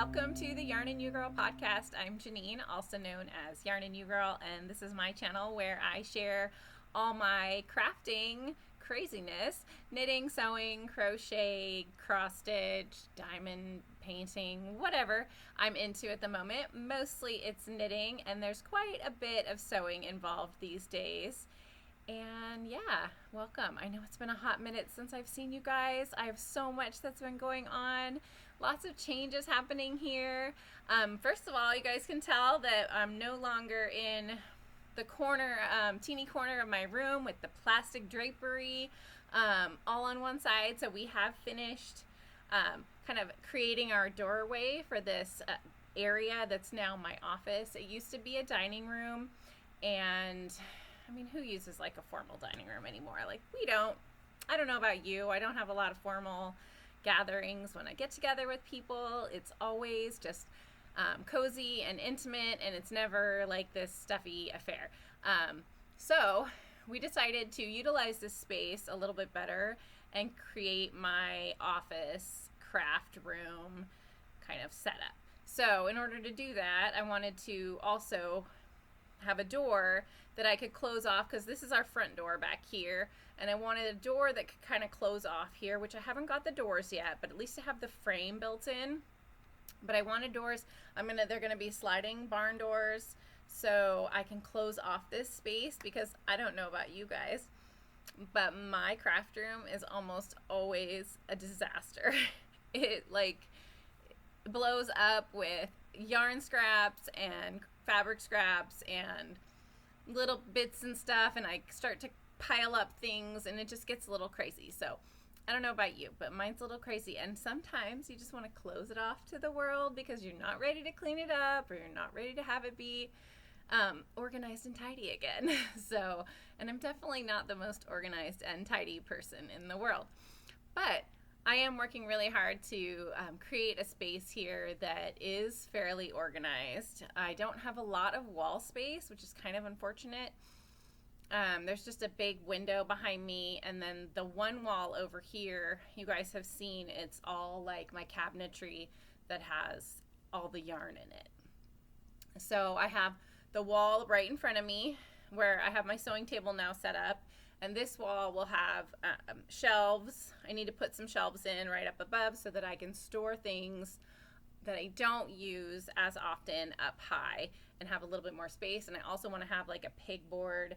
welcome to the Yarn and You Girl podcast. I'm Janine, also known as Yarn and You Girl, and this is my channel where I share all my crafting craziness, knitting, sewing, crochet, cross stitch, diamond painting, whatever I'm into at the moment. Mostly it's knitting, and there's quite a bit of sewing involved these days. And yeah, welcome. I know it's been a hot minute since I've seen you guys. I have so much that's been going on. Lots of changes happening here. First of all, you guys can tell that I'm no longer in the corner, teeny corner of my room with the plastic drapery all on one side. So we have finished kind of creating our doorway for this area that's now my office. It used to be a dining room, and I mean, who uses like a formal dining room anymore? Like, we don't. I don't know about you. I don't have a lot of formal gatherings. When I get together with people, it's always just cozy and intimate, and it's never like this stuffy affair. So we decided to utilize this space a little bit better and create my office craft room kind of setup. So in order to do that, I wanted to also have a door that I could close off, because this is our front door back here, and I wanted a door that could kind of close off here, which I haven't got the doors yet, but at least I have the frame built in. But I wanted doors. They're gonna be sliding barn doors, so I can close off this space, because I don't know about you guys, but my craft room is almost always a disaster. It like blows up with yarn scraps and fabric scraps and little bits and stuff, and I start to pile up things, and it just gets a little crazy. So I don't know about you, but mine's a little crazy, and sometimes you just want to close it off to the world because you're not ready to clean it up, or you're not ready to have it be organized and tidy again. So, and I'm definitely not the most organized and tidy person in the world, but I am working really hard to create a space here that is fairly organized. I don't have a lot of wall space, which is kind of unfortunate. There's just a big window behind me, and then the one wall over here, you guys have seen, it's all like my cabinetry that has all the yarn in it. So I have the wall right in front of me where I have my sewing table now set up. And this wall will have shelves. I need to put some shelves in right up above so that I can store things that I don't use as often up high and have a little bit more space. And I also want to have like a pegboard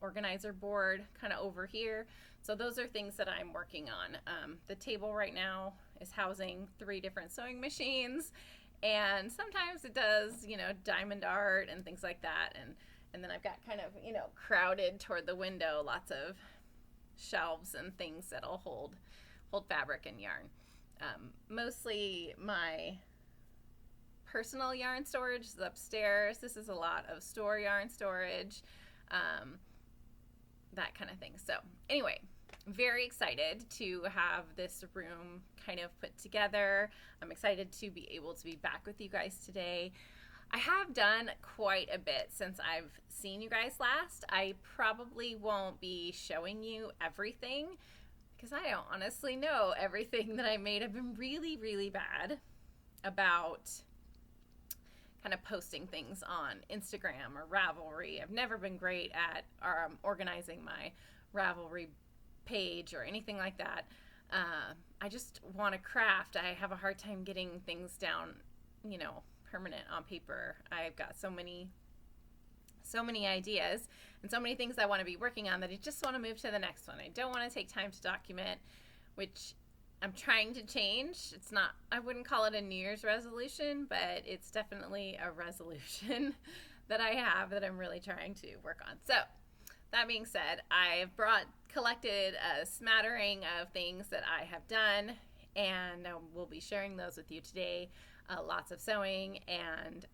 organizer board kind of over here. So those are things that I'm working on. The table right now is housing 3 different sewing machines, and sometimes it does, diamond art and things like that. And then I've got kind of, crowded toward the window, lots of shelves and things that'll hold fabric and yarn. Mostly my personal yarn storage is upstairs. This is a lot of store yarn storage, that kind of thing. So anyway, very excited to have this room kind of put together. I'm excited to be able to be back with you guys today. I have done quite a bit since I've seen you guys last. I probably won't be showing you everything because I don't honestly know everything that I made. I've been really, really bad about kind of posting things on Instagram or Ravelry. I've never been great at organizing my Ravelry page or anything like that. I just want to craft. I have a hard time getting things down, permanent on paper. I've got so many ideas and so many things I want to be working on that I just want to move to the next one. I don't want to take time to document, which I'm trying to change. It's not, I wouldn't call it a New Year's resolution, but it's definitely a resolution that I have that I'm really trying to work on. So that being said, I've collected a smattering of things that I have done, and we'll be sharing those with you today. Lots of sewing and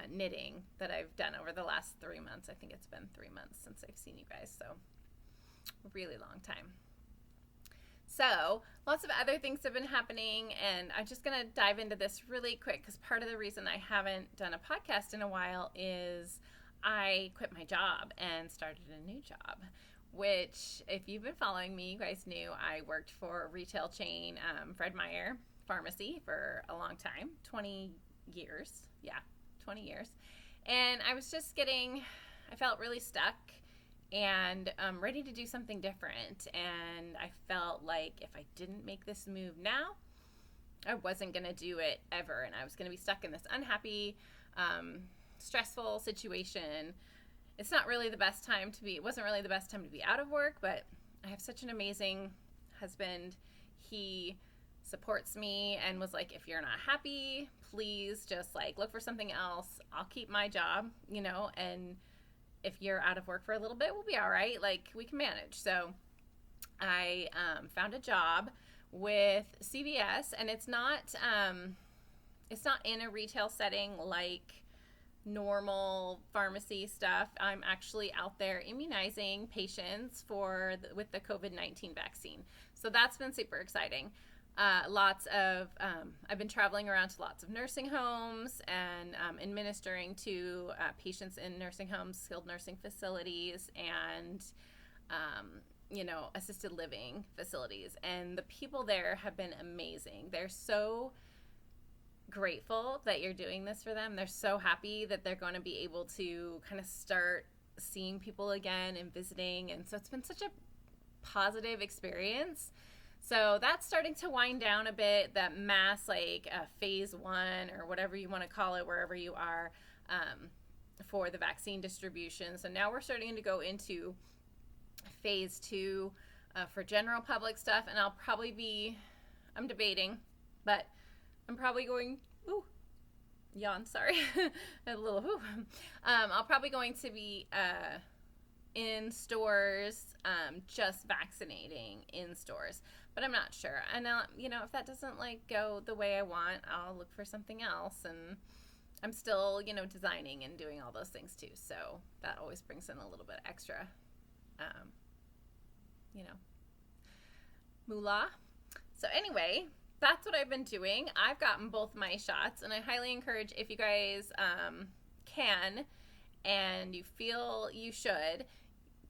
knitting that I've done over the last 3 months. I think it's been 3 months since I've seen you guys, so a really long time. So lots of other things have been happening, and I'm just going to dive into this really quick because part of the reason I haven't done a podcast in a while is I quit my job and started a new job, which if you've been following me, you guys knew I worked for a retail chain, Fred Meyer, pharmacy for a long time, 20 years. Yeah, 20 years. And I was just I felt really stuck and ready to do something different. And I felt like if I didn't make this move now, I wasn't going to do it ever. And I was going to be stuck in this unhappy, stressful situation. It wasn't really the best time to be out of work, but I have such an amazing husband. He supports me and was like, if you're not happy, please just like look for something else. I'll keep my job, and if you're out of work for a little bit, we'll be all right. Like, we can manage. So I found a job with CVS, and it's not in a retail setting like normal pharmacy stuff. I'm actually out there immunizing patients with the COVID-19 vaccine. So that's been super exciting. I've been traveling around to lots of nursing homes and administering to patients in nursing homes, skilled nursing facilities, and assisted living facilities. And the people there have been amazing. They're so grateful that you're doing this for them. They're so happy that they're going to be able to kind of start seeing people again and visiting. And so it's been such a positive experience. So that's starting to wind down a bit, that mass, phase 1 or whatever you want to call it, wherever you are, for the vaccine distribution. So now we're starting to go into phase 2 for general public stuff. And I'm debating, but I'm probably going, yawn, sorry, a little, I'll probably going to be in stores, just vaccinating in stores, but I'm not sure. And if that doesn't go the way I want, I'll look for something else. And I'm still, designing and doing all those things too. So that always brings in a little bit extra, moolah. So anyway, that's what I've been doing. I've gotten both my shots, and I highly encourage, if you guys can and you feel you should,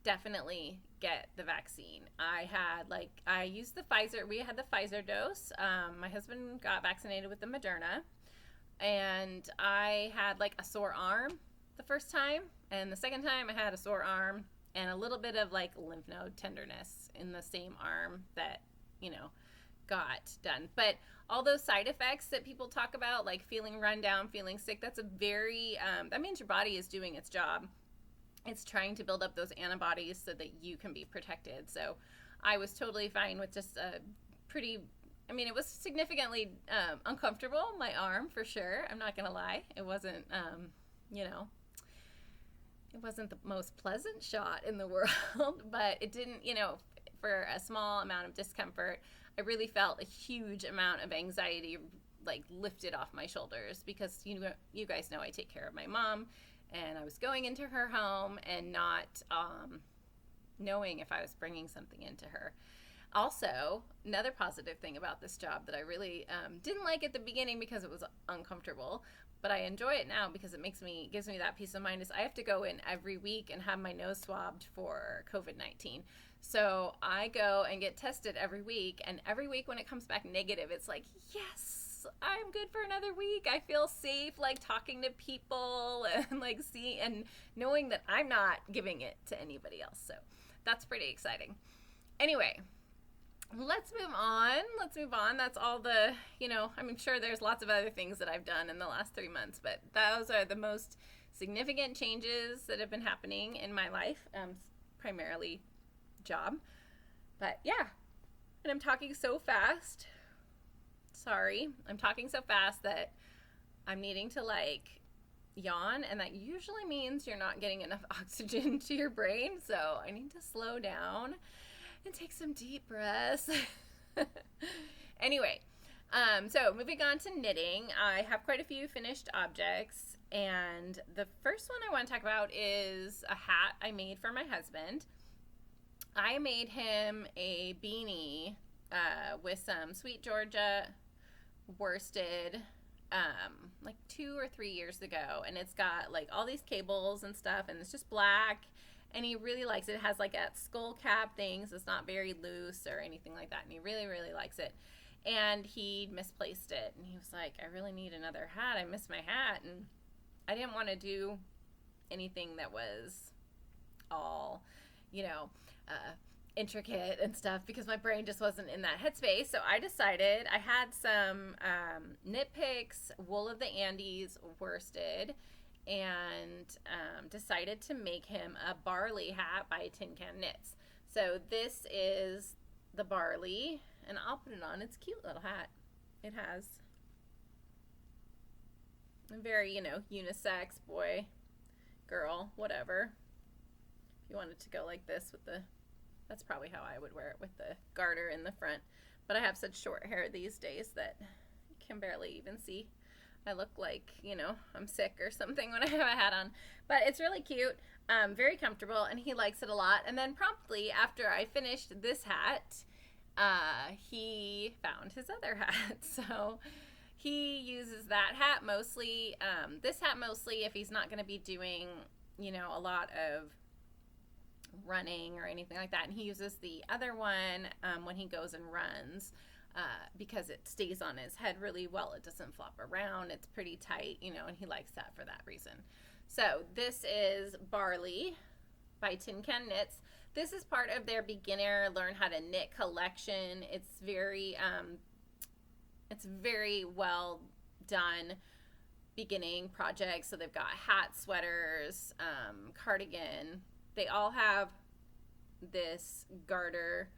definitely get the vaccine. I used the Pfizer. We had the Pfizer dose. My husband got vaccinated with the Moderna, and I had a sore arm the first time, and the second time I had a sore arm and a little bit of lymph node tenderness in the same arm that got done. But all those side effects that people talk about, like feeling run down, feeling sick, that's a very that means your body is doing its job. It's trying to build up those antibodies so that you can be protected. So I was totally fine with just it was significantly uncomfortable, my arm, for sure. I'm not gonna lie. It wasn't it wasn't the most pleasant shot in the world, but it didn't, for a small amount of discomfort, I really felt a huge amount of anxiety lifted off my shoulders, because you guys know I take care of my mom, and I was going into her home and not knowing if I was bringing something into her. Also, another positive thing about this job that I really didn't like at the beginning because it was uncomfortable, but I enjoy it now because it gives me that peace of mind, is I have to go in every week and have my nose swabbed for COVID-19. So I go and get tested every week, and every week when it comes back negative, it's like, yes, I'm good for another week. I feel safe, talking to people and seeing and knowing that I'm not giving it to anybody else. So that's pretty exciting. Anyway, let's move on. That's all I'm sure there's lots of other things that I've done in the last 3 months, but those are the most significant changes that have been happening in my life, primarily job. But yeah, and I'm talking so fast. Sorry, I'm talking so fast that I'm needing to yawn, and that usually means you're not getting enough oxygen to your brain, so I need to slow down and take some deep breaths. Anyway, so moving on to knitting, I have quite a few finished objects, and the first one I want to talk about is a hat I made for my husband. I made him a beanie with some Sweet Georgia worsted 2 or 3 years ago, and it's got all these cables and stuff, and it's just black, and he really likes it. It has a skull cap thing, so it's not very loose or anything like that, and he really, really likes it. and he misplaced it, and he was like, I really need another hat. I missed my hat. And I didn't want to do anything that was all, intricate and stuff, because my brain just wasn't in that headspace. So I decided, I had some Knit Picks Wool of the Andes worsted, and decided to make him a Barley hat by Tin Can Knits. So this is the Barley, and I'll put it on. It's a cute little hat. It has a very, unisex, boy, girl, whatever. If you wanted to go like this with the, that's probably how I would wear it, with the garter in the front. But I have such short hair these days that you can barely even see. I look like, I'm sick or something when I have a hat on. But it's really cute, very comfortable, and he likes it a lot. And then promptly after I finished this hat, he found his other hat. So he uses that hat mostly, this hat mostly if he's not going to be doing, a lot of running or anything like that. And he uses the other one when he goes and runs. Because it stays on his head really well. It doesn't flop around. It's pretty tight, and he likes that for that reason. So this is Barley by Tin Can Knits. This is part of their beginner learn how to knit collection. It's very well done beginning project. So they've got hats, sweaters, cardigan. They all have this garter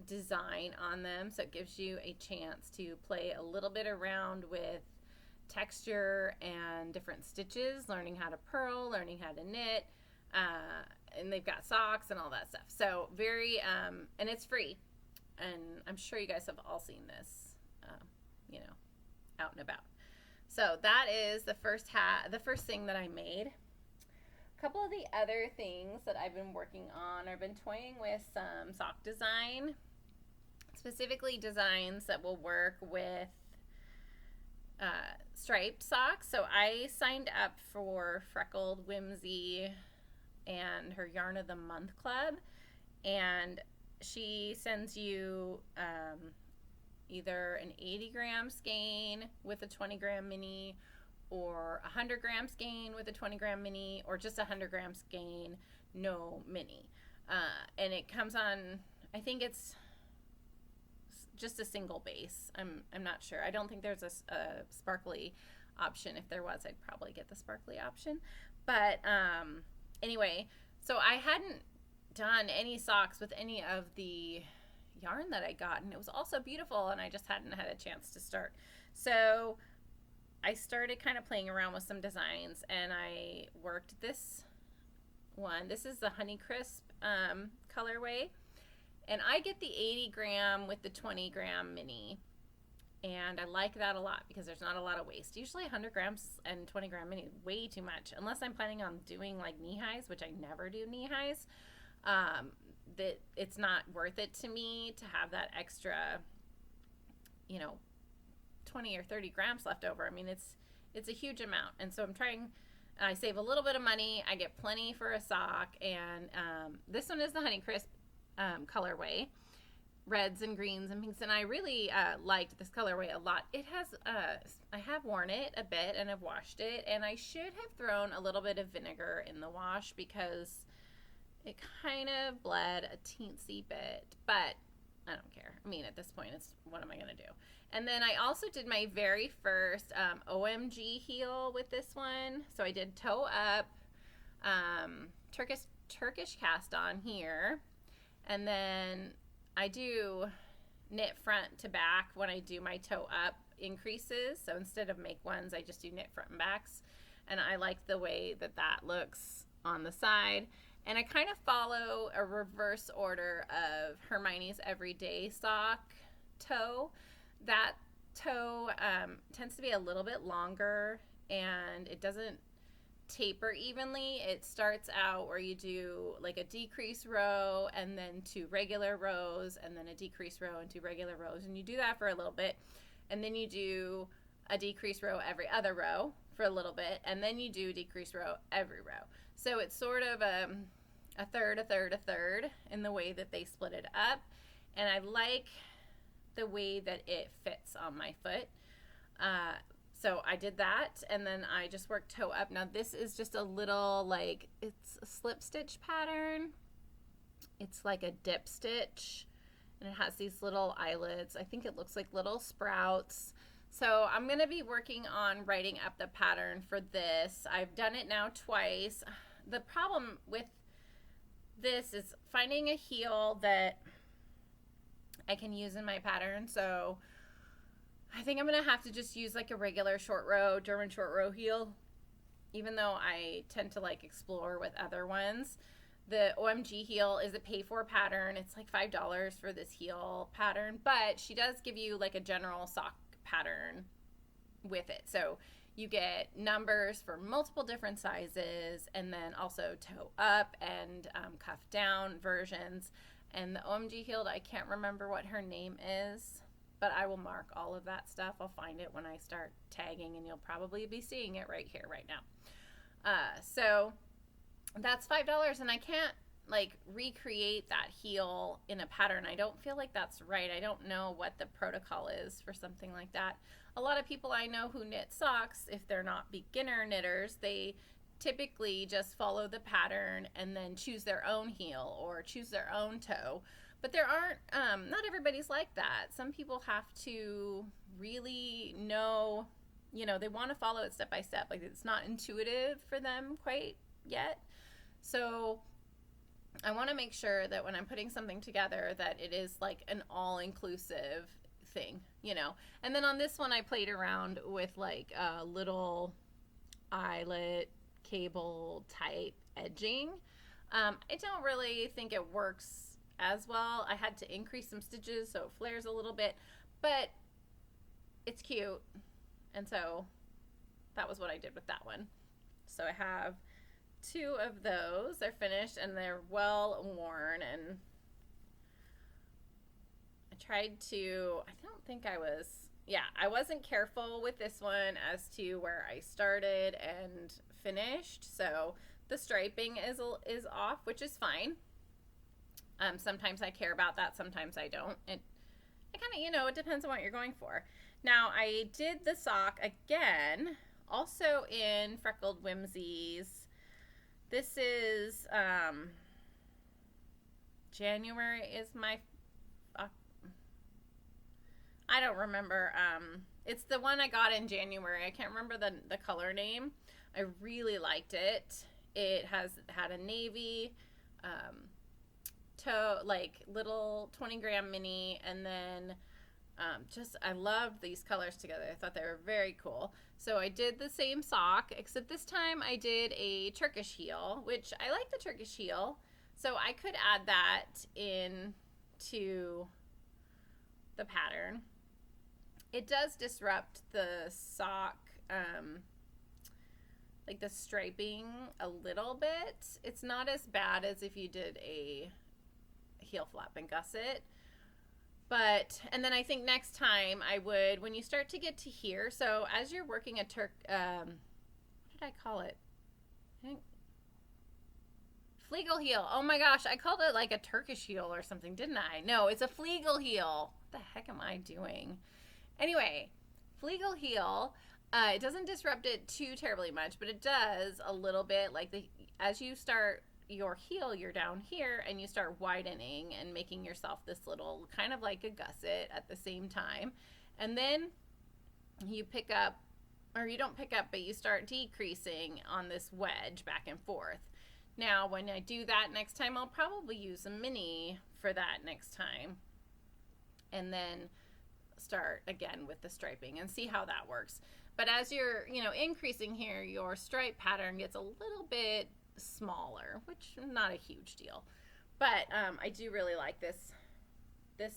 design on them, so it gives you a chance to play a little bit around with texture and different stitches, learning how to purl, learning how to knit, and they've got socks and all that stuff. So very and it's free, and I'm sure you guys have all seen this out and about. So that is the first thing that I made. A couple of the other things that I've been working on, I've been toying with some sock design, specifically designs that will work with striped socks. So I signed up for Freckled Whimsy and her Yarn of the Month club, and she sends you either an 80-gram skein with a 20-gram mini, or a 100-gram skein with a 20-gram mini, or just a 100-gram skein, no mini. And it comes on, I think it's just a single base. I'm not sure. I don't think there's a sparkly option. If there was, I'd probably get the sparkly option. But anyway, so I hadn't done any socks with any of the yarn that I got, and it was also beautiful, and I just hadn't had a chance to start. So I started kind of playing around with some designs, and I worked this one. This is the Honeycrisp colorway, and I get the 80-gram with the 20-gram mini, and I like that a lot because there's not a lot of waste. Usually 100 grams and 20-gram mini, way too much, unless I'm planning on doing like knee highs, which I never do knee highs. That it's not worth it to me to have that extra, 20 or 30 grams left over. I mean, it's a huge amount, and so I save a little bit of money. I get plenty for a sock, and this one is the Honeycrisp colorway, reds and greens and pinks, and I really liked this colorway a lot. It has I have worn it a bit and I've washed it, and I should have thrown a little bit of vinegar in the wash because it kind of bled a teensy bit, but I don't care. I mean, at this point, what am I going to do? And then I also did my very first OMG heel with this one. So I did toe up, Turkish cast on here, and then I do knit front to back when I do my toe up increases. So instead of make ones, I just do knit front and backs, and I like the way that looks on the side. And I kind of follow a reverse order of Hermione's Everyday Sock toe. That toe tends to be a little bit longer, and it doesn't taper evenly. It starts out where you do like a decrease row and then 2 regular rows, and then a decrease row and 2 regular rows. And you do that for a little bit, and then you do a decrease row every other row for a little bit, and then you do a decrease row every row. So it's sort of a third, a third, a third in the way that they split it up. And I like the way that it fits on my foot. So I did that, and then I just worked toe up. Now this is just a little, like, it's a slip stitch pattern. It's like a dip stitch, and it has these little eyelets. I think it looks like little sprouts. So I'm going to be working on writing up the pattern for this. I've done it now twice. The problem with this is finding a heel that I can use in my pattern. So I think I'm going to have to just use like a regular short row, German short row heel, even though I tend to like explore with other ones. The OMG heel is a pay for pattern. It's like $5 for this heel pattern, but she does give you like a general sock pattern with it. So you get numbers for multiple different sizes, and then also toe up and cuff down versions. And the OMG heel, I can't remember what her name is, but I will mark all of that stuff. I'll find it when I start tagging, and you'll probably be seeing it right here, right now. So that's $5, and I can't like recreate that heel in a pattern. I don't feel like that's right. I don't know what the protocol is for something like that. A lot of people I know who knit socks, if they're not beginner knitters, they typically just follow the pattern and then choose their own heel or choose their own toe. But there aren't, not everybody's like that. Some people have to really know, you know, they want to follow it step by step. Like, it's not intuitive for them quite yet. So I want to make sure that when I'm putting something together that it is like an all-inclusive thing, you know. And then on this one I played around with like a little eyelet cable type edging. I don't really think it works as well. I had to increase some stitches so it flares a little bit, but it's cute, and so that was what I did with that one. So I have 2 of those. They're finished and they're well worn, and I tried to, I don't think I was, I wasn't careful with this one as to where I started and finished. So the striping is off, which is fine. Sometimes I care about that, sometimes I don't. I kind of, you know, it depends on what you're going for. Now I did the sock again, also in Freckled Whimsies. This is January is my, I don't remember. It's the one I got in January. I can't remember the color name. I really liked it. It had a navy, toe, like little 20-gram mini, and then I loved these colors together. I thought they were very cool. So I did the same sock, except this time I did a Turkish heel, which I like the Turkish heel. So I could add that in to the pattern. It does disrupt the sock, like the striping a little bit. It's not as bad as if you did a heel flap and gusset. But, and then I think next time I would, when you start to get to here, so as you're working a what did I call it? I think Fleegle heel. Oh my gosh, I called it like a Turkish heel or something, didn't I? No, it's a Fleegle heel. What the heck am I doing? Anyway, Fleegle heel, it doesn't disrupt it too terribly much, but it does a little bit. Like as you start your heel, you're down here and you start widening and making yourself this little kind of like a gusset at the same time, and then you pick up, or you don't pick up, but you start decreasing on this wedge back and forth. Now when I do that next time, I'll probably use a mini for that next time, and then start again with the striping and see how that works. But as you're, you know, increasing here, your stripe pattern gets a little bit smaller, which is not a huge deal. But I do really like this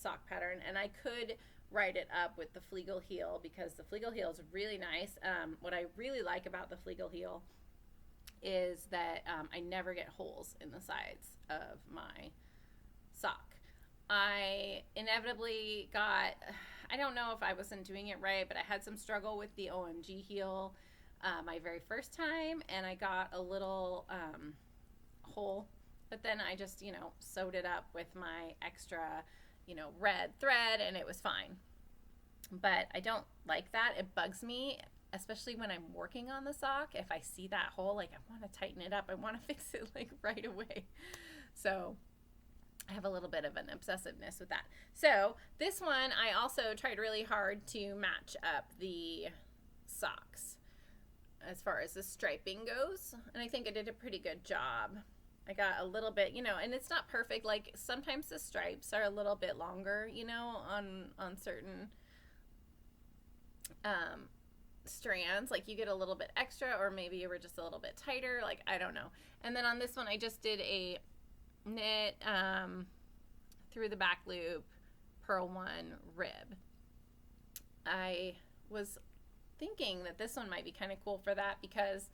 sock pattern, and I could write it up with the Fleegle heel because the Fleegle heel is really nice. What I really like about the Fleegle heel is that I never get holes in the sides of my sock. I inevitably got, I don't know if I wasn't doing it right, but I had some struggle with the OMG heel my very first time, and I got a little hole, but then I just, you know, sewed it up with my extra red thread, and it was fine. But I don't like that. It bugs me, especially when I'm working on the sock. If I see that hole, like, I want to tighten it up. I want to fix it like right away. So I have a little bit of an obsessiveness with that. So this one, I also tried really hard to match up the socks as far as the striping goes. And I think I did a pretty good job. I got a little bit, and it's not perfect. Like, sometimes the stripes are a little bit longer, on certain strands. Like, you get a little bit extra, or maybe you were just a little bit tighter. Like, I don't know. And then on this one, I just did a knit through the back loop, purl one rib. I was thinking that this one might be kind of cool for that, because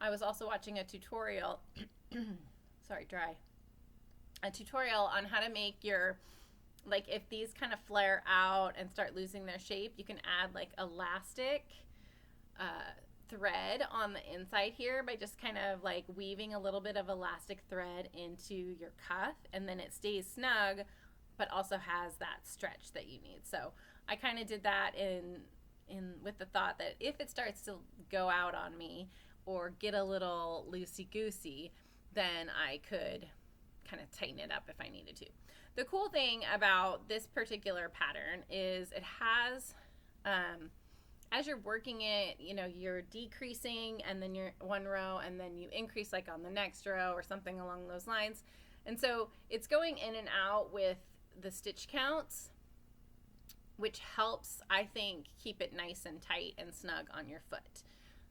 I was also watching a tutorial a tutorial on how to make your, like, if these kind of flare out and start losing their shape, you can add like elastic thread on the inside here by just kind of like weaving a little bit of elastic thread into your cuff, and then it stays snug but also has that stretch that you need. So I kind of did that in with the thought that if it starts to go out on me or get a little loosey-goosey, then I could kind of tighten it up if I needed to. The cool thing about this particular pattern is it has, as you're working it, you're decreasing, and then you're one row, and then you increase like on the next row or something along those lines. And so it's going in and out with the stitch counts, which helps, I think, keep it nice and tight and snug on your foot.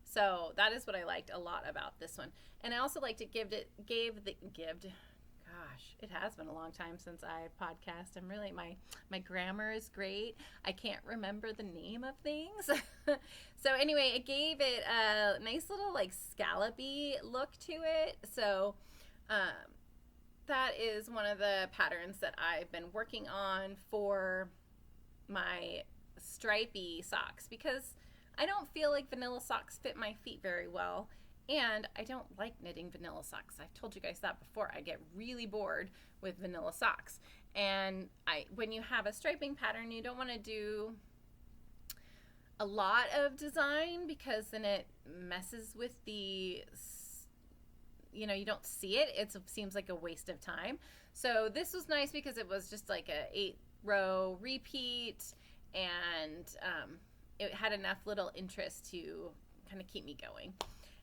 So that is what I liked a lot about this one. And I also liked it gosh, it has been a long time since I podcast. I'm really, my grammar is great. I can't remember the name of things. So anyway, it gave it a nice little like scallopy look to it. So that is one of the patterns that I've been working on for my stripy socks, because I don't feel like vanilla socks fit my feet very well, and I don't like knitting vanilla socks. I've told you guys that before. I get really bored with vanilla socks, and when you have a striping pattern, you don't want to do a lot of design, because then it messes with the, you don't see it. It seems like a waste of time. So this was nice because it was just like a 8-row repeat, and it had enough little interest to kind of keep me going.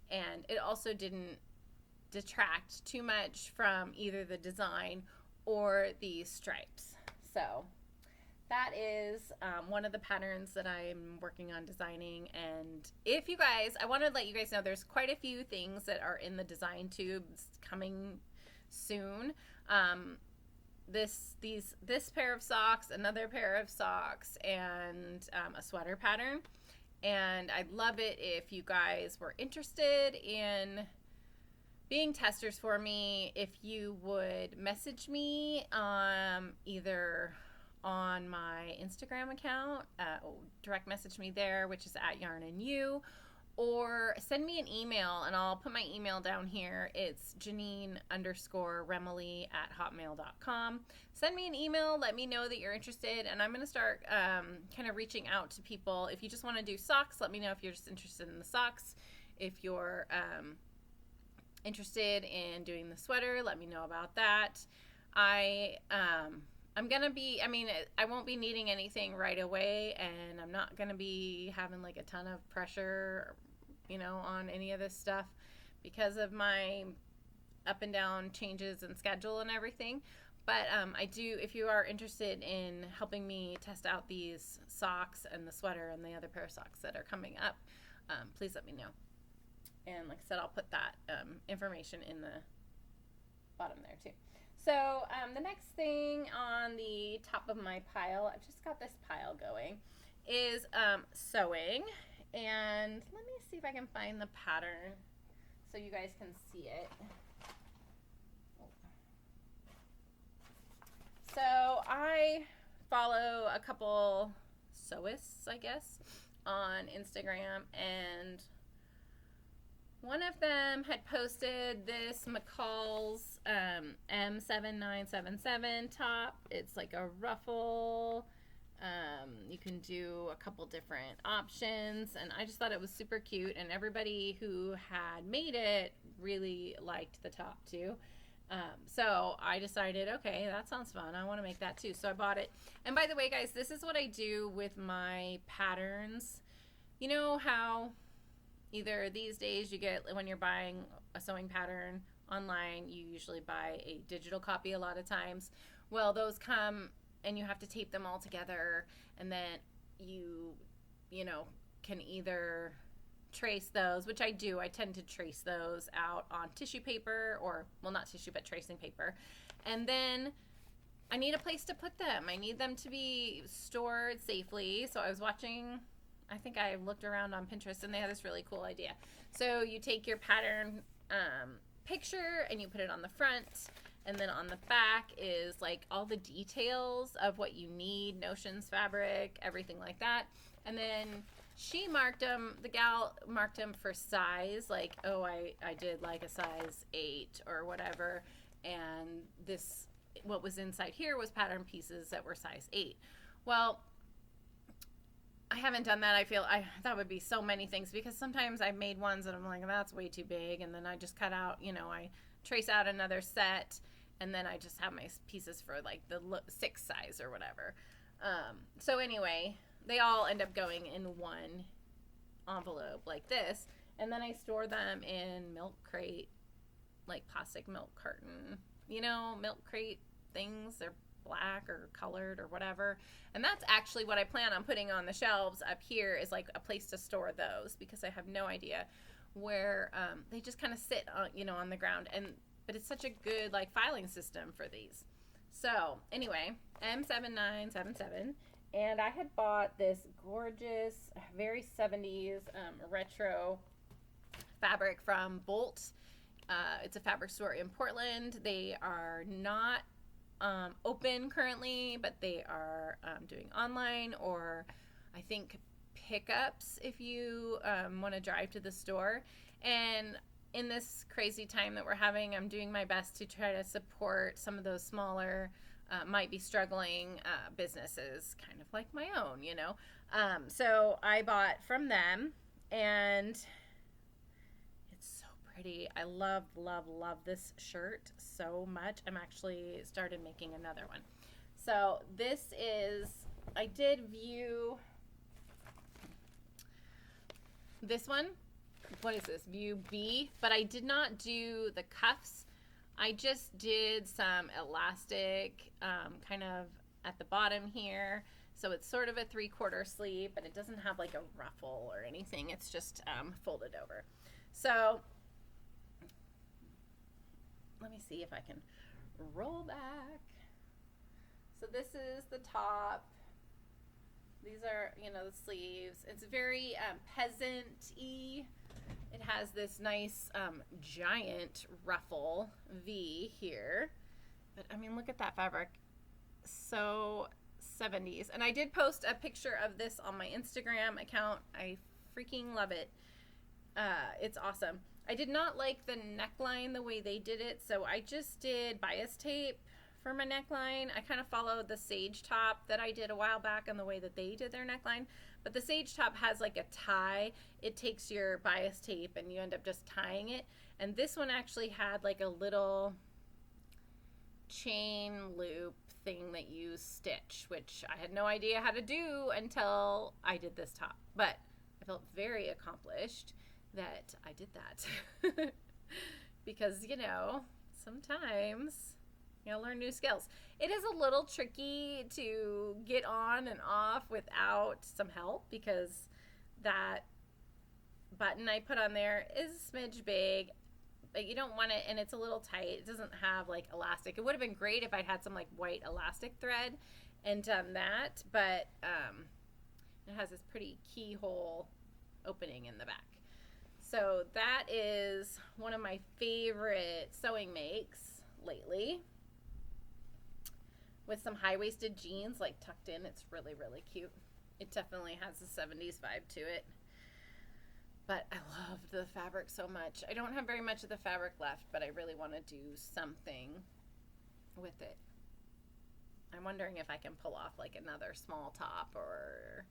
And it also didn't detract too much from either the design or the stripes. So that is one of the patterns that I'm working on designing. And if you guys, I want to let you guys know there's quite a few things that are in the design tubes coming soon. This pair of socks, another pair of socks, and a sweater pattern. And I'd love it if you guys were interested in being testers for me, if you would message me either on my Instagram account, direct message me there, which is at yarnandew, or send me an email, and I'll put my email down here. It's Janine_Remily@hotmail.com. Send me an email. Let me know that you're interested, and I'm going to start kind of reaching out to people. If you just want to do socks, let me know if you're just interested in the socks. If you're interested in doing the sweater, let me know about that. I'm going to be, I won't be needing anything right away, and I'm not going to be having like a ton of pressure, on any of this stuff because of my up and down changes in schedule and everything. But I do, if you are interested in helping me test out these socks and the sweater and the other pair of socks that are coming up, please let me know. And like I said, I'll put that information in the bottom there too. So the next thing on the top of my pile, I've just got this pile going, is sewing. And let me see if I can find the pattern so you guys can see it. So I follow a couple sewists, I guess, on Instagram, and one of them had posted this McCalls M7977 top. It's like a ruffle. You can do a couple different options, and I just thought it was super cute, and everybody who had made it really liked the top too. So I decided, okay, that sounds fun. I want to make that too. So I bought it. And by the way, guys, this is what I do with my patterns. You know how either these days you get, when you're buying a sewing pattern online, you usually buy a digital copy a lot of times. Well, those come and you have to tape them all together, and then you know, can either trace those, which I do. I tend to trace those out on tissue paper, or, well, not tissue, but tracing paper. And then I need a place to put them. I need them to be stored safely. So I was watching, I think I looked around on Pinterest, and they had this really cool idea. So you take your pattern picture and you put it on the front, and then on the back is like all the details of what you need, notions, fabric, everything like that. And then she marked them, the gal marked them for size, like, oh, I did like a size 8 or whatever, and this, what was inside here was pattern pieces that were size 8. Well, I haven't done that. I feel that would be so many things, because sometimes I've made ones that I'm like, that's way too big, and then I just cut out, you know, I trace out another set, and then I just have my pieces for like the 6 size or whatever. So anyway, they all end up going in one envelope like this, and then I store them in milk crate, like plastic milk carton, you know, milk crate things. They're black or colored or whatever, and that's actually what I plan on putting on the shelves up here, is like a place to store those, because I have no idea where they just kind of sit on, you know, on the ground, but it's such a good like filing system for these. So anyway, M7977, and I had bought this gorgeous, very 70s retro fabric from Bolt. It's a fabric store in Portland. They are not open currently, but they are doing online, or I think pickups if you want to drive to the store. And in this crazy time that we're having, I'm doing my best to try to support some of those smaller, might be struggling businesses, kind of like my own, you know. So I bought from them, and it's so pretty. I love, love, love this shirt so much. I'm actually started making another one. So this is, I did view this one. What is this? View B, but I did not do the cuffs. I just did some elastic kind of at the bottom here. So it's sort of a 3/4 sleeve, but it doesn't have like a ruffle or anything. It's just folded over. So let me see if I can roll back. So this is the top. These are, you know, the sleeves. It's very peasant-y. It has this nice giant ruffle V here. But I mean, look at that fabric. So 70s. And I did post a picture of this on my Instagram account. I freaking love it. It's awesome. I did not like the neckline the way they did it, so I just did bias tape for my neckline. I kind of followed the sage top that I did a while back on the way that they did their neckline, but the sage top has like a tie. It takes your bias tape and you end up just tying it, and this one actually had like a little chain loop thing that you stitch, which I had no idea how to do until I did this top, but I felt very accomplished that I did that because, you know, sometimes you know, learn new skills. It is a little tricky to get on and off without some help, because that button I put on there is a smidge big, but you don't want it, and it's a little tight. It doesn't have like elastic. It would have been great if I'd had some like white elastic thread and done that, but it has this pretty keyhole opening in the back. So that is one of my favorite sewing makes lately, with some high-waisted jeans like tucked in. It's really, really cute. It definitely has a 70s vibe to it. But I love the fabric so much. I don't have very much of the fabric left, but I really want to do something with it. I'm wondering if I can pull off like another small top or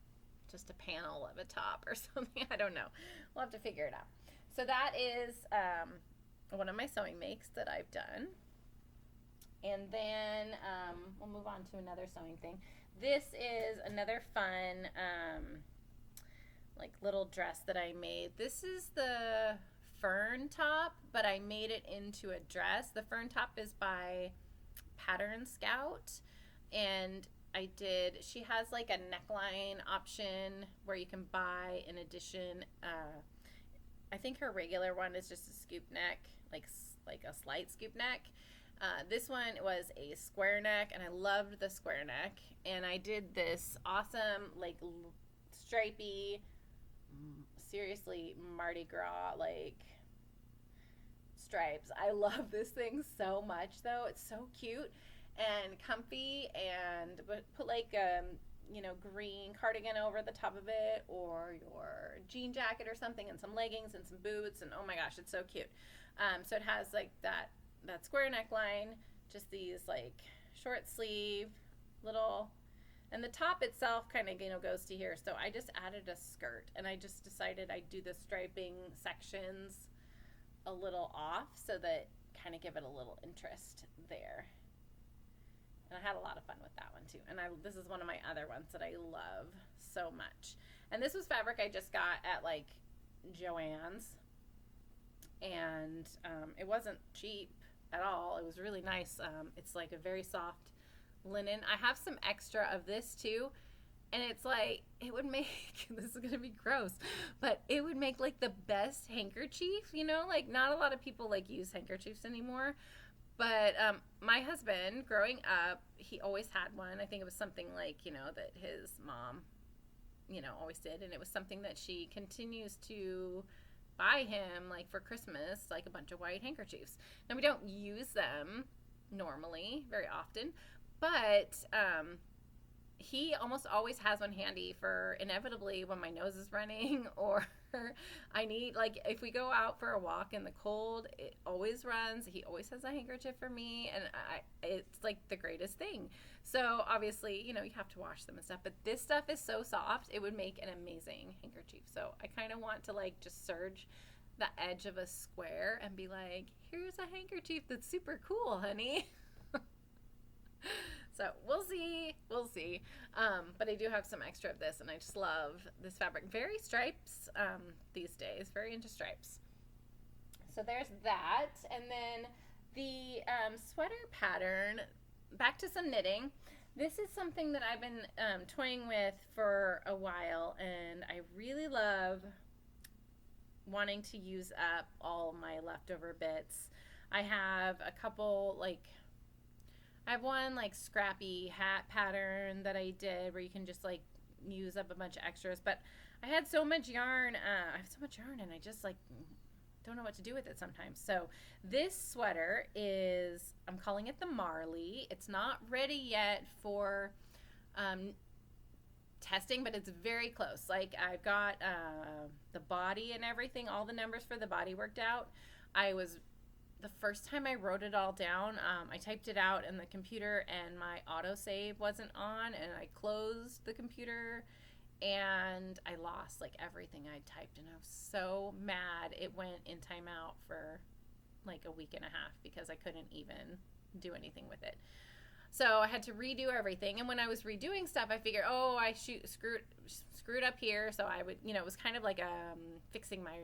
just a panel of a top or something. I don't know. We'll have to figure it out. So that is one of my sewing makes that I've done. And then we'll move on to another sewing thing. This is another fun like little dress that I made. This is the Fern top, but I made it into a dress. The Fern top is by Pattern Scout, and she has like a neckline option where you can buy in addition. I think her regular one is just a scoop neck, like a slight scoop neck. This one was a square neck, and I loved the square neck. And I did this awesome, like, stripey, seriously, Mardi Gras, like, stripes. I love this thing so much, though. It's so cute and comfy, and put, like, green cardigan over the top of it, or your jean jacket or something, and some leggings and some boots, and oh my gosh, it's so cute. So it has, like, that square neckline, just these like short sleeve little, and the top itself kind of goes to here. So I just added a skirt, and I just decided I'd do the striping sections a little off so that kind of give it a little interest there. And I had a lot of fun with that one too. And this is one of my other ones that I love so much. And this was fabric I just got at like Joann's, and it wasn't cheap at all. It was really nice. It's like a very soft linen. I have some extra of this too, and it's like, it would make, this is gonna be gross, but it would make like the best handkerchief, like not a lot of people like use handkerchiefs anymore, but my husband growing up, he always had one. I think it was something like that his mom always did, and it was something that she continues to buy him, like for Christmas, like a bunch of white handkerchiefs. Now we don't use them normally very often, but he almost always has one handy for inevitably when my nose is running, or I need, like, if we go out for a walk in the cold, it always runs. He always has a handkerchief for me, and it's like the greatest thing. So obviously, you have to wash them and stuff, but this stuff is so soft, it would make an amazing handkerchief. So I kind of want to like just serge the edge of a square and be like, here's a handkerchief that's super cool, honey. So we'll see. But I do have some extra of this, and I just love this fabric. Very stripes these days, very into stripes. So there's that. And then the sweater pattern, back to some knitting. This is something that I've been toying with for a while, and I really love wanting to use up all my leftover bits. I have a couple, I have one like scrappy hat pattern that I did where you can just like use up a bunch of extras, but I had so much yarn, I have so much yarn, and I just like don't know what to do with it sometimes. So this sweater is, I'm calling it the Marley. It's not ready yet for testing, but it's very close. Like, I've got the body and everything, all the numbers for the body worked out. The first time I wrote it all down, I typed it out in the computer, and my autosave wasn't on, and I closed the computer, and I lost like everything I typed, and I was so mad. It went in timeout for like a week and a half because I couldn't even do anything with it. So I had to redo everything, and when I was redoing stuff, I figured, I screwed up here, so I would, it was kind of like fixing my,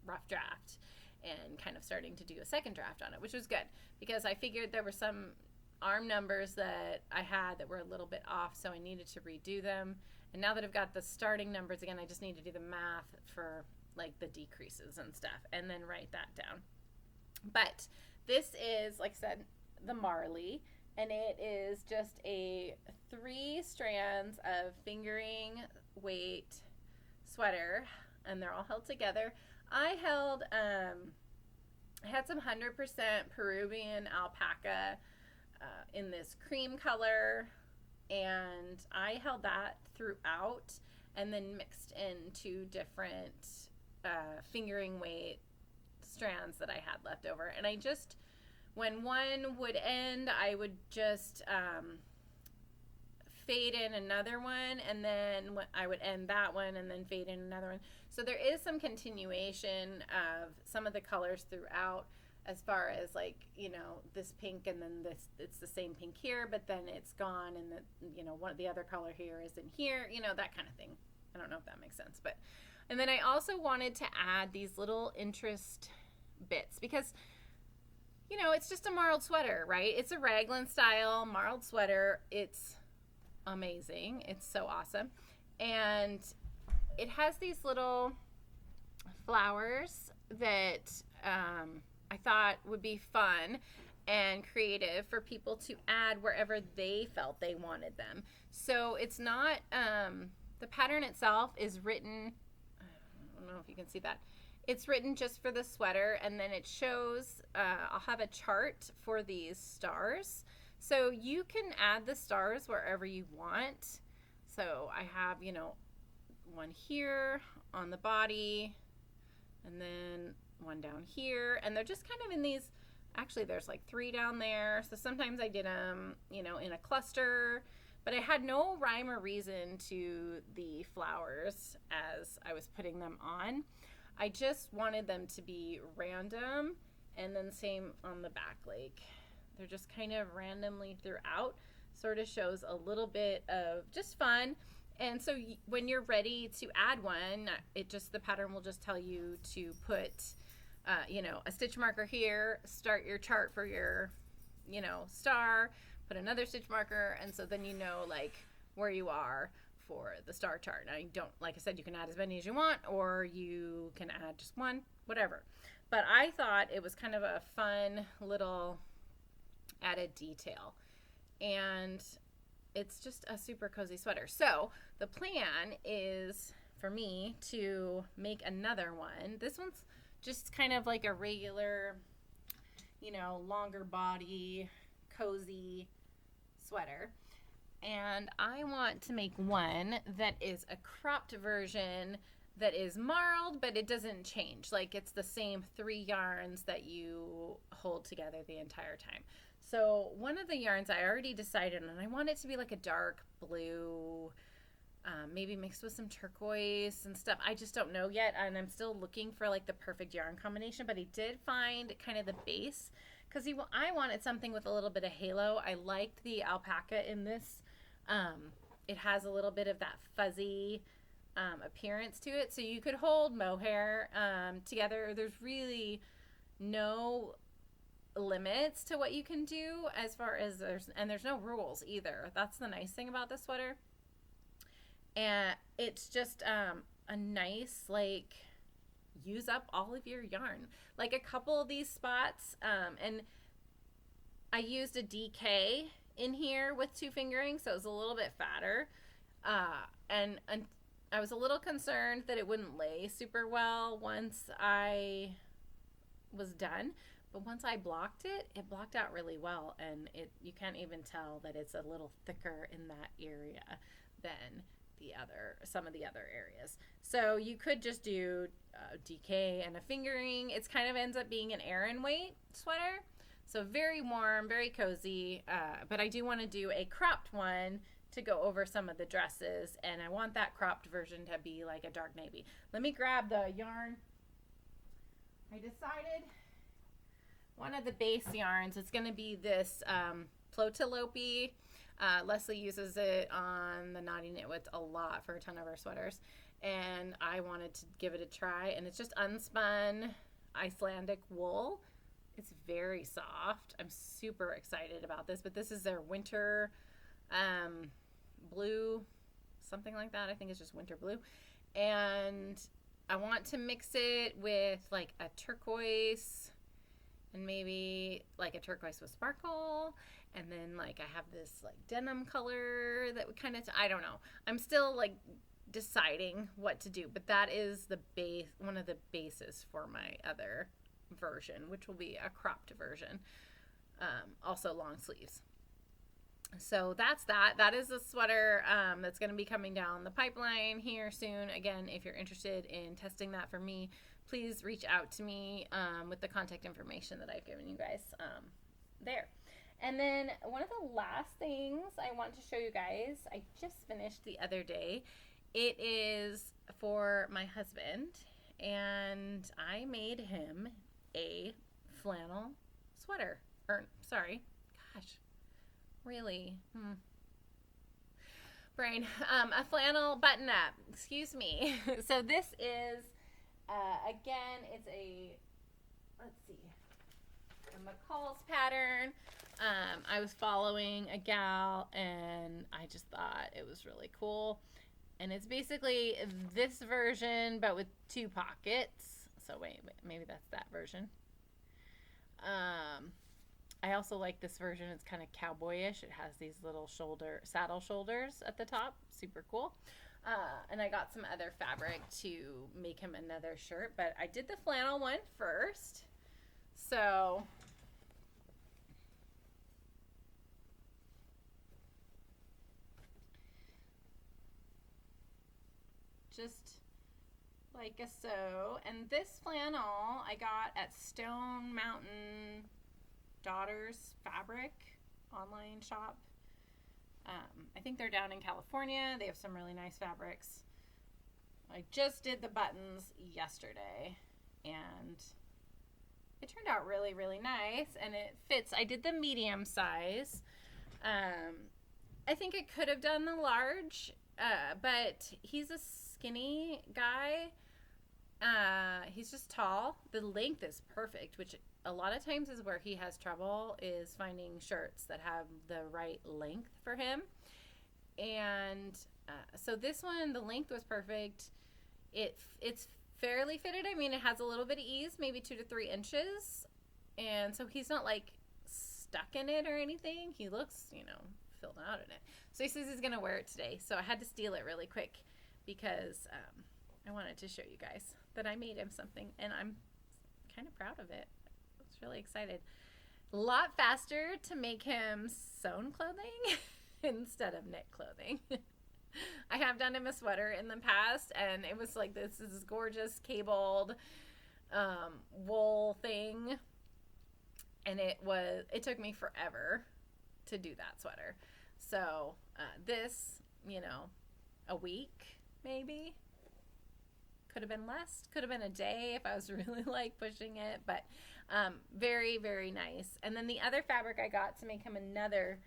rough draft and kind of starting to do a second draft on it, which was good because I figured there were some arm numbers that I had that were a little bit off, so I needed to redo them. And now that I've got the starting numbers again, I just need to do the math for like the decreases and stuff and then write that down. But this is, like I said, the Marley, and it is just a 3 strands of fingering weight sweater, and they're all held together. I had some 100% Peruvian alpaca in this cream color, and I held that throughout and then mixed in 2 different fingering weight strands that I had left over. And I just when one would end, I would just fade in another one, and then I would end that one and then fade in another one. So there is some continuation of some of the colors throughout, as far as like, you know, this pink and then this, it's the same pink here, but then it's gone, and the, you know, one, the other color here isn't here, you know, that kind of thing. I don't know if that makes sense, but, and then I also wanted to add these little interest bits because, you know, it's just a marled sweater, right? It's a raglan style marled sweater. It's amazing. It's so awesome. And it has these little flowers that I thought would be fun and creative for people to add wherever they felt they wanted them. So it's not, the pattern itself is written, I don't know if you can see that. It's written just for the sweater, and then it shows, I'll have a chart for these stars. So you can add the stars wherever you want. So I have, you know, one here on the body, and then one down here, and they're just kind of in these, actually there's like 3 down there. So sometimes I did them, you know, in a cluster, but I had no rhyme or reason to the flowers as I was putting them on. I just wanted them to be random, and then same on the back, like they're just kind of randomly throughout. Sort of shows a little bit of just fun. And so when you're ready to add one, it just, the pattern will just tell you to put, you know, a stitch marker here, start your chart for your, you know, star, put another stitch marker, and so then you know like where you are for the star chart. Now you don't, like I said, you can add as many as you want, or you can add just one, whatever. But I thought it was kind of a fun little added detail, and it's just a super cozy sweater. So the plan is for me to make another one. This one's just kind of like a regular, you know, longer body, cozy sweater. And I want to make one that is a cropped version that is marled, but it doesn't change. Like it's the same 3 yarns that you hold together the entire time. So one of the yarns I already decided on, I want it to be like a dark blue, maybe mixed with some turquoise and stuff. I just don't know yet, and I'm still looking for like the perfect yarn combination, but I did find kind of the base, because I wanted something with a little bit of halo. I liked the alpaca in this. It has a little bit of that fuzzy appearance to it, so you could hold mohair together. There's really no limits to what you can do as far as there's no rules either. That's the nice thing about this sweater. And it's just a nice, like, use up all of your yarn. Like a couple of these spots, and I used a DK in here with 2 fingering, so it was a little bit fatter, and I was a little concerned that it wouldn't lay super well once I was done. But once I blocked it, it blocked out really well, and you can't even tell that it's a little thicker in that area than some of the other areas. So you could just do DK and a fingering. It's kind of ends up being an Aran weight sweater. So very warm, very cozy, but I do want to do a cropped one to go over some of the dresses, and I want that cropped version to be like a dark navy. Let me grab the yarn. I decided one of the base yarns, it's going to be this Plötulopi. Leslie uses it on the Naughty Knitwits a lot for a ton of her sweaters, and I wanted to give it a try, and it's just unspun Icelandic wool. It's very soft. I'm super excited about this, but this is their winter blue, something like that. I think it's just winter blue, and I want to mix it with like a turquoise, and maybe like a turquoise with sparkle, and then like I have this like denim color that would kind of, I don't know. I'm still like deciding what to do, but that is the base, one of the bases for my other version, which will be a cropped version, also long sleeves. So that's that. That is the sweater that's going to be coming down the pipeline here soon. Again, if you're interested in testing that for me, please reach out to me with the contact information that I've given you guys there. And then one of the last things I want to show you guys, I just finished the other day. It is for my husband, and I made him a flannel sweater. Or, sorry, gosh, really? Brain. A flannel button up. Excuse me. So this is, again, it's a, let's see, a McCalls pattern. I was following a gal, and I just thought it was really cool. And it's basically this version, but with 2 pockets. So wait, maybe that's that version. I also like this version. It's kind of cowboyish. It has these little saddle shoulders at the top. Super cool. And I got some other fabric to make him another shirt, but I did the flannel one first. So just like a so. And this flannel I got at Stone Mountain Daughters Fabric online shop. I think they're down in California. They have some really nice fabrics. I just did the buttons yesterday, and it turned out really, really nice, and it fits. I did the medium size. I think I could have done the large, but he's a skinny guy. He's just tall. The length is perfect, which a lot of times is where he has trouble, is finding shirts that have the right length for him. And so this one, the length was perfect. It's fairly fitted. I mean, it has a little bit of ease, maybe 2 to 3 inches. And so he's not like stuck in it or anything. He looks, filled out in it. So he says he's going to wear it today. So I had to steal it really quick because I wanted to show you guys that I made him something, and I'm kind of proud of it. I was really excited. A lot faster to make him sewn clothing instead of knit clothing. I have done him a sweater in the past, and it was like this gorgeous cabled wool thing, and it took me forever to do that sweater. So this, a week maybe. Could have been less, could have been a day if I was really like pushing it, but very, very nice. And then the other fabric I got to make him another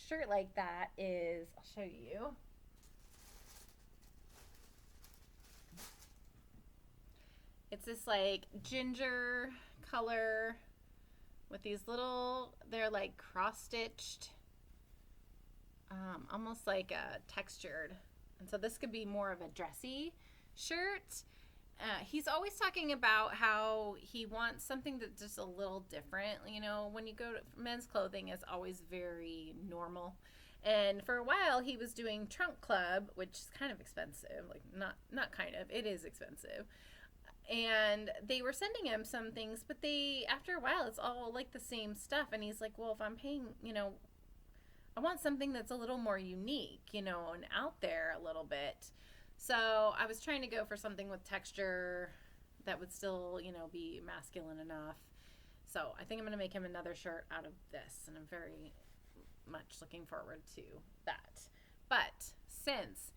shirt like that is, I'll show you. It's this like ginger color with these little, they're like cross-stitched, almost like a textured. And so this could be more of a dressy shirt. He's always talking about how he wants something that's just a little different. When you go to men's clothing, is always very normal. And for a while, he was doing Trunk Club, which is kind of expensive. Like not kind of, it is expensive. And they were sending him some things, but after a while, it's all like the same stuff. And he's like, well, if I'm paying, I want something that's a little more unique, and out there a little bit. So I was trying to go for something with texture that would still, be masculine enough. So I think I'm going to make him another shirt out of this, and I'm very much looking forward to that. But since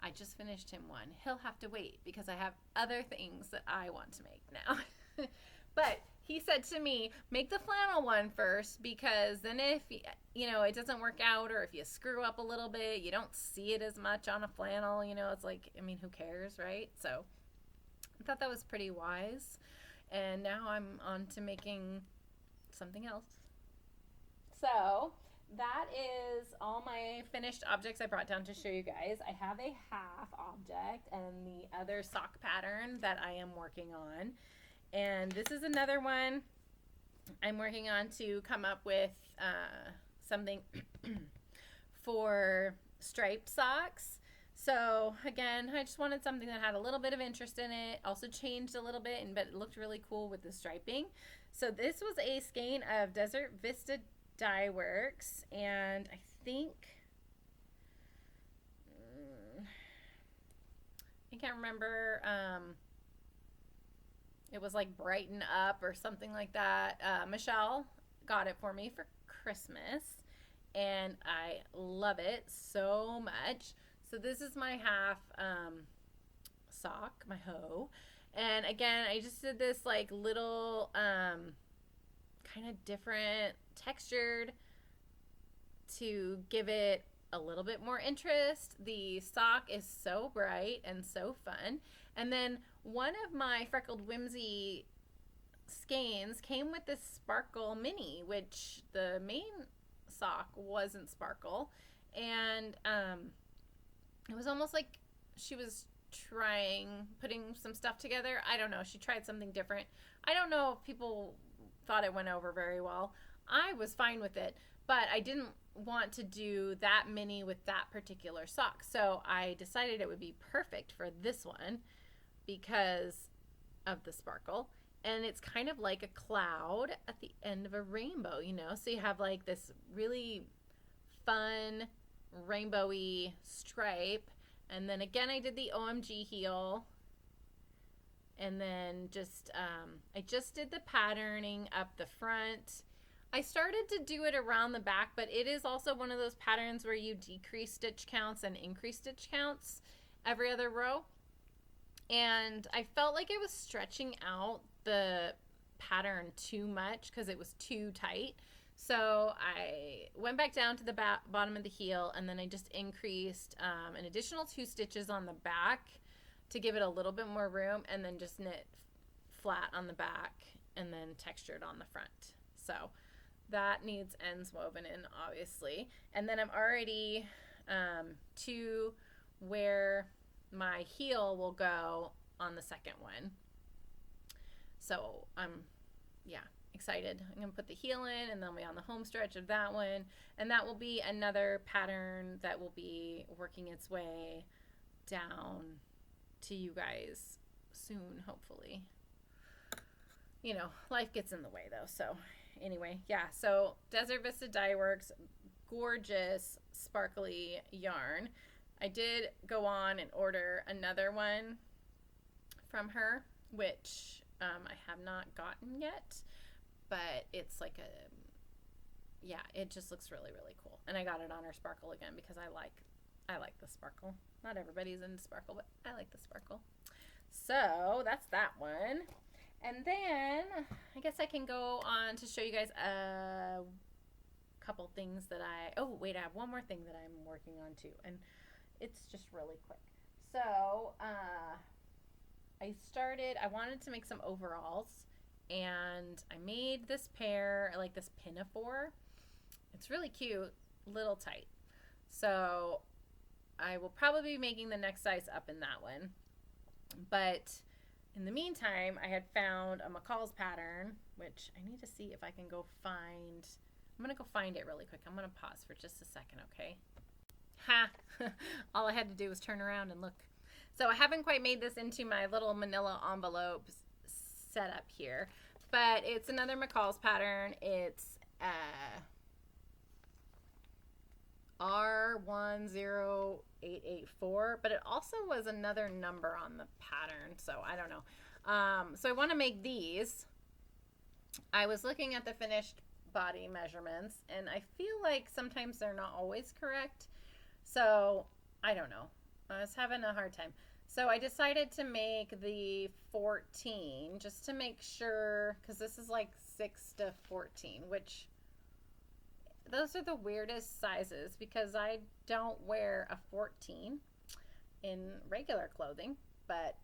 I just finished him one, he'll have to wait because I have other things that I want to make now. But he said to me, make the flannel one first, because then if, it doesn't work out, or if you screw up a little bit, you don't see it as much on a flannel, it's like, who cares, right? So I thought that was pretty wise. And now I'm on to making something else. So that is all my finished objects I brought down to show you guys. I have a half object and the other sock pattern that I am working on. And this is another one I'm working on to come up with something for striped socks. So again, I just wanted something that had a little bit of interest in it. Also changed a little bit, but it looked really cool with the striping. So this was a skein of Desert Vista Dyeworks, and I think I can't remember. It was like Brighten Up or something like that. Michelle got it for me for Christmas, and I love it so much. So this is my half sock, my hoe. And again, I just did this like little kind of different textured to give it a little bit more interest. The sock is so bright and so fun. And then one of my Freckled Whimsy skeins came with this sparkle mini, which the main sock wasn't sparkle. And it was almost like she was putting some stuff together. I don't know. She tried something different. I don't know if people thought it went over very well. I was fine with it, but I didn't want to do that mini with that particular sock. So I decided it would be perfect for this one because of the sparkle. And it's kind of like a cloud at the end of a rainbow, you know? So you have like this really fun rainbowy stripe. And then again, I did the OMG heel. And then just, I just did the patterning up the front. I started to do it around the back, but it is also one of those patterns where you decrease stitch counts and increase stitch counts every other row. And I felt like it was stretching out the pattern too much because it was too tight. So I went back down to the bottom of the heel, and then I just increased an additional 2 stitches on the back to give it a little bit more room, and then just knit flat on the back and then textured on the front. So that needs ends woven in, obviously. And then I'm already to where my heel will go on the second one. So I'm, excited. I'm going to put the heel in, and then I'll be on the home stretch of that one. And that will be another pattern that will be working its way down to you guys soon, hopefully. You know, life gets in the way though. So anyway, so Desert Vista Dyeworks, gorgeous sparkly yarn. I did go on and order another one from her, which I have not gotten yet, but it's like it just looks really, really cool. And I got it on her sparkle again because I like the sparkle. Not everybody's into sparkle, but I like the sparkle. So that's that one. And then I guess I can go on to show you guys a couple things that I have one more thing that I'm working on too, and it's just really quick. So I wanted to make some overalls, and I made this pair, like this pinafore. It's really cute, little tight. So I will probably be making the next size up in that one. But in the meantime, I had found a McCalls pattern, which I need to see if I can go find. I'm going to go find it really quick. I'm going to pause for just a second, okay? Ha! All I had to do was turn around and look. So I haven't quite made this into my little manila envelope setup here, but it's another McCalls pattern. It's R10884, but it also was another number on the pattern, so I don't know. So I want to make these. I was looking at the finished body measurements, and I feel like sometimes they're not always correct, so I don't know. I was having a hard time. So I decided to make the 14 just to make sure, because this is like 6 to 14, which those are the weirdest sizes because I don't wear a 14 in regular clothing, but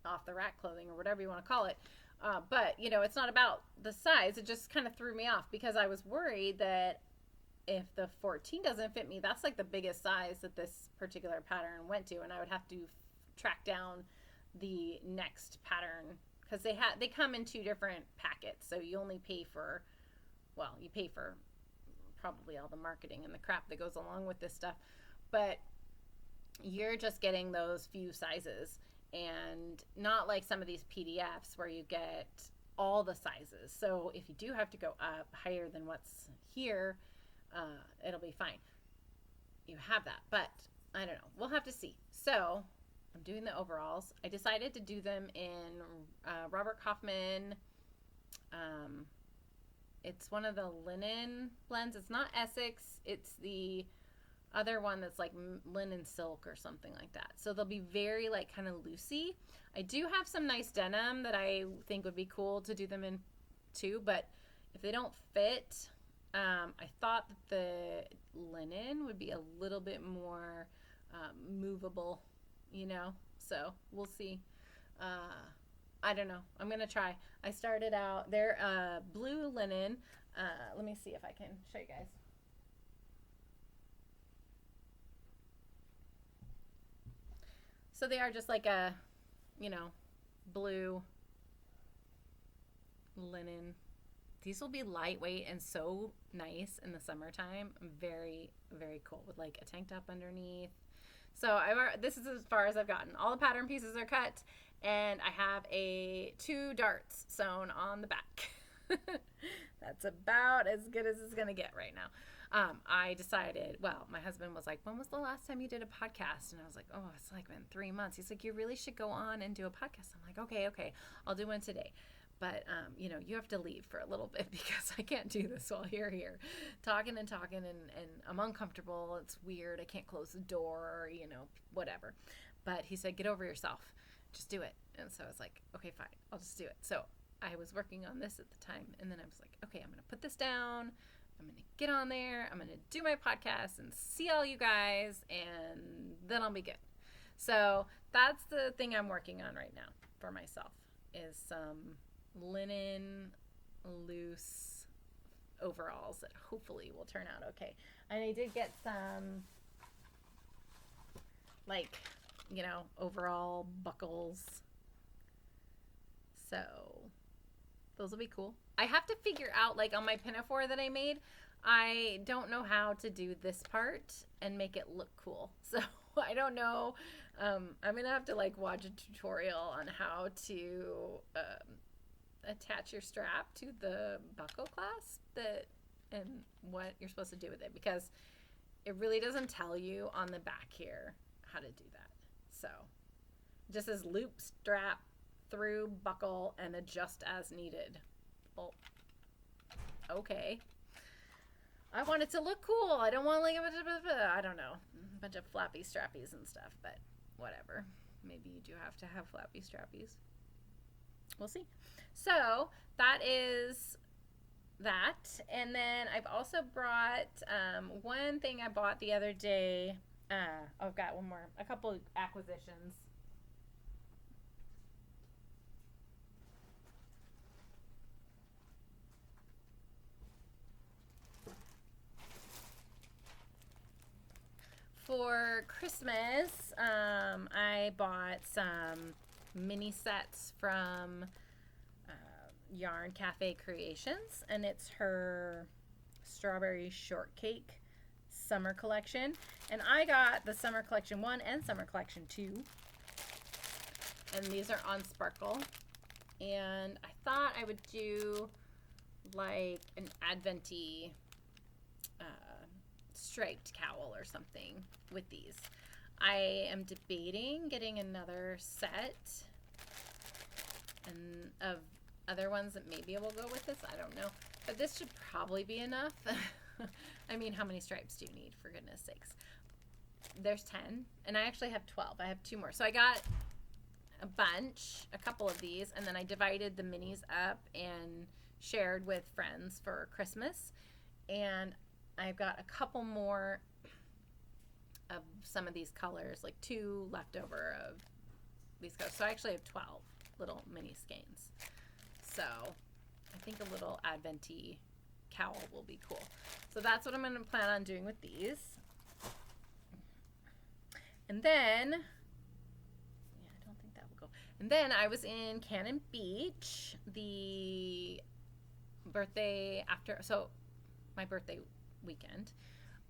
off the rack clothing or whatever you want to call it. But, you know, it's not about the size. It just kind of threw me off because I was worried that if the 14 doesn't fit me, that's like the biggest size that this particular pattern went to, and I would have to track down the next pattern because they come in 2 different packets, so you only pay for, well, you pay for probably all the marketing and the crap that goes along with this stuff, but you're just getting those few sizes, and not like some of these PDFs where you get all the sizes. So if you do have to go up higher than what's here, it'll be fine. You have that, but I don't know. We'll have to see. So I'm doing the overalls. I decided to do them in Robert Kaufman it's one of the linen blends. It's not Essex. It's the other one that's like linen silk or something like that. So they'll be very like kind of loosey. I do have some nice denim that I think would be cool to do them in too, but if they don't fit, I thought that the linen would be a little bit more movable, you know, so we'll see. I don't know. I'm going to try. I started out, they're blue linen. Let me see if I can show you guys. So they are just like a, you know, blue linen. These will be lightweight and so nice in the summertime. Very, very cool with like a tank top underneath. So this is as far as I've gotten. All the pattern pieces are cut, and I have 2 darts sewn on the back. That's about as good as it's gonna get right now. I decided, well, my husband was like, when was the last time you did a podcast? And I was like, oh, it's like been 3 months. He's like, you really should go on and do a podcast. I'm like, okay, I'll do one today. But, you know, you have to leave for a little bit because I can't do this while you're here talking and I'm uncomfortable. It's weird. I can't close the door, you know, whatever. But he said, get over yourself. Just do it. And so I was like, okay, fine. I'll just do it. So I was working on this at the time. And then I was like, okay, I'm going to put this down. I'm going to get on there. I'm going to do my podcast and see all you guys. And then I'll be good. So that's the thing I'm working on right now for myself is some linen loose overalls that hopefully will turn out okay. And I did get some like, you know, overall buckles. So those will be cool. I have to figure out, like on my pinafore that I made, I don't know how to do this part and make it look cool. So I don't know. I'm going to have to like watch a tutorial on how to attach your strap to the buckle clasp and what you're supposed to do with it, because it really doesn't tell you on the back here how to do that. So it just says loop strap through buckle and adjust as needed. Well, okay. I want it to look cool. I don't want like I don't know, a bunch of flappy strappies and stuff, but whatever. Maybe you do have to have flappy strappies. We'll see. So that is that. And then I've also brought one thing I bought the other day. I've got a couple acquisitions. For Christmas, I bought some mini sets from Yarn Cafe Creations, and it's her Strawberry Shortcake summer collection. And I got the summer collection 1 and summer collection 2. And these are on Sparkle. And I thought I would do like an adventy striped cowl or something with these. I am debating getting another set and of other ones that maybe will go with this. I don't know, but this should probably be enough. I mean, how many stripes do you need, for goodness sakes? There's 10, and I actually have 12. I have 2 more. So I got a couple of these, and then I divided the minis up and shared with friends for Christmas. And I've got a couple more of some of these colors, like 2 left over of these colors. So I actually have 12 little mini skeins. So I think a little adventy cowl will be cool. So that's what I'm going to plan on doing with these. And then, yeah, I don't think that will go. And then I was in Cannon Beach the birthday after, so my birthday weekend.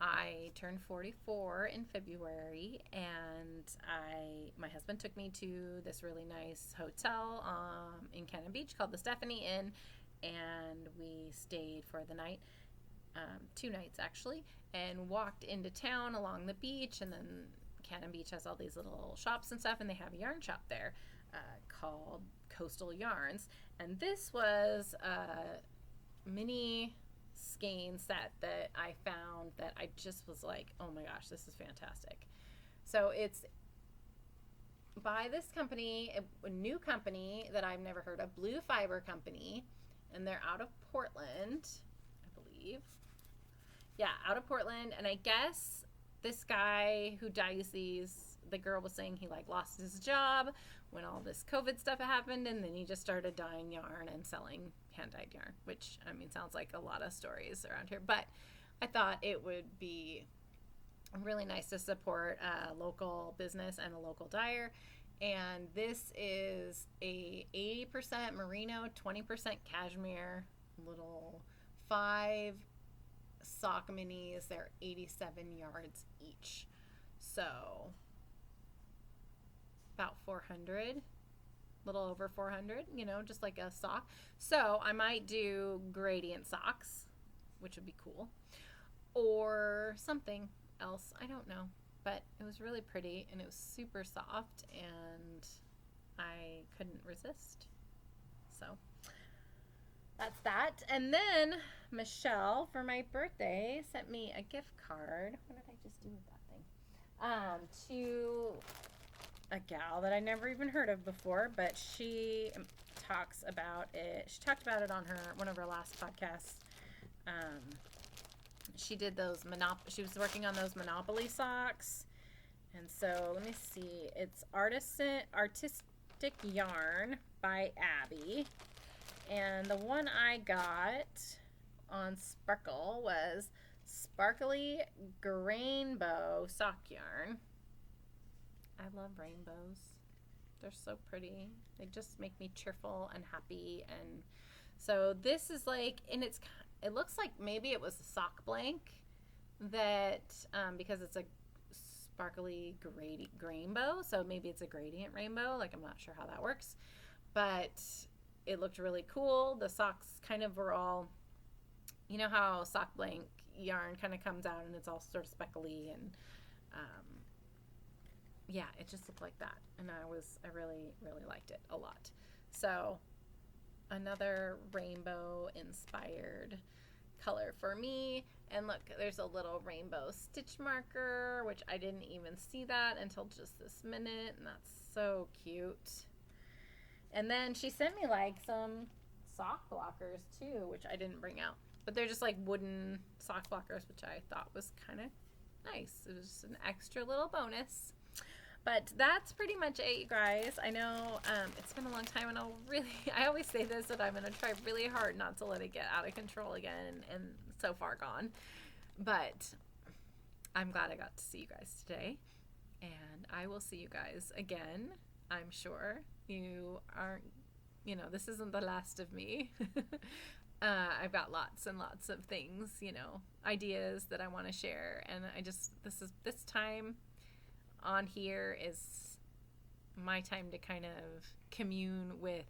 I turned 44 in February, and my husband took me to this really nice hotel in Cannon Beach called the Stephanie Inn, and we stayed for the night, 2 nights actually, and walked into town along the beach. And then Cannon Beach has all these little shops and stuff, and they have a yarn shop there called Coastal Yarns. And this was mini skein set that I found that I just was like, oh my gosh, this is fantastic. So it's by this company, a new company that I've never heard of, Blue Fiber Company, and they're out of Portland, I believe. Yeah, out of Portland. And I guess this guy who dyes these, the girl was saying he like lost his job when all this COVID stuff happened, and then he just started dyeing yarn and selling hand-dyed yarn, which, I mean, sounds like a lot of stories around here. But I thought it would be really nice to support a local business and a local dyer. And this is a 80% merino, 20% cashmere, little 5 sock minis. They're 87 yards each, so about 400, little over 400, you know, just like a sock. So I might do gradient socks, which would be cool, or something else, I don't know. But it was really pretty, and it was super soft, and I couldn't resist. So that's that. And then Michelle, for my birthday, sent me a gift card. What did I just do with that thing? To a gal that I never even heard of before, but she talks about it. She talked about it on one of her last podcasts. She did those she was working on those Monopoly socks. And so let me see. It's Artistic Yarn by Abby. And the one I got on Sparkle was Sparkly Grainbow sock yarn. I love rainbows. They're so pretty. They just make me cheerful and happy. And so this is like, and it looks like maybe it was a sock blank that, because it's a sparkly rainbow, so maybe it's a gradient rainbow. Like, I'm not sure how that works, but it looked really cool. The socks kind of were all, you know how sock blank yarn kind of comes out and it's all sort of speckly, and yeah, it just looked like that, and I really, really liked it a lot. So another rainbow inspired color for me. And look, there's a little rainbow stitch marker, which I didn't even see that until just this minute, and that's so cute. And then she sent me like some sock blockers too, which I didn't bring out, but they're just like wooden sock blockers, which I thought was kind of nice. It was just an extra little bonus. But that's pretty much it, you guys. I know it's been a long time, and I always say this, that I'm going to try really hard not to let it get out of control again, and so far gone. But I'm glad I got to see you guys today, and I will see you guys again, I'm sure. You aren't, you know, this isn't the last of me. I've got lots and lots of things, you know, ideas that I want to share, and this time on here is my time to kind of commune with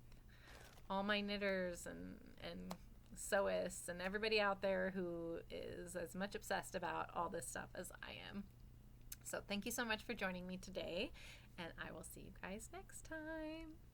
all my knitters and sewists and everybody out there who is as much obsessed about all this stuff as I am. So thank you so much for joining me today, and I will see you guys next time.